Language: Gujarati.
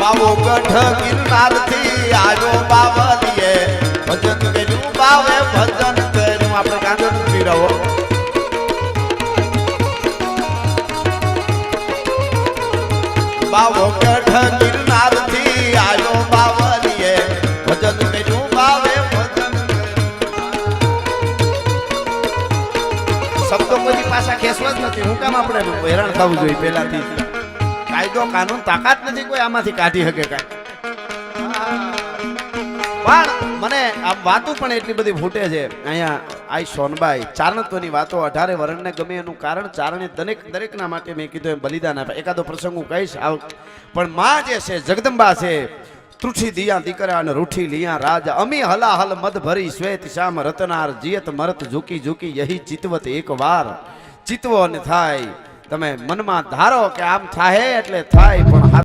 બાવો ગઢ ગિરનાર થી આવ્યો બાવલીએ ભજન કર્યું બાવે ભજન કર્યું આપણે ગાંધો નથી રહો બાવો ગઢ ગિરનાર થી આવ્યો બાવલીએ ભજન કર્યું બાવે ભજન શબ્દો કોઈ પાછા ખેંચવા જ નથી હું કામ આપણે હેરાન થવું જોઈએ પહેલાથી કાયદો કાનૂન તાકાત નથી કોઈ આમાંથી કાઢી શકે કાંઈ પણ મને આ વાતો પણ એટલી બધી ફૂટે છે અહીંયા આઈ સોનબાઈ ચારણત્વની વાતો 18 વર્ણને ગમે એનું કારણ ચારણે દરેકના માટે મેં કીધું એમ બલિદાન આપે એકાદો પ્રસંગ હું કહીશ પણ માં જે છે જગદંબા છે ત્રુઠી દિયા દીકરા અને રૂઠી લિયા રાજ અમી હલાહલ મદ ભરી શ્વેત શ્યામ રતનાર જીયત મરત ઝૂકી ઝૂકી યહી ચિતવત એક વાર ચિતવો ને થાય તમે મનમાં ધારો કે આમ થાય એટલે થાય પણ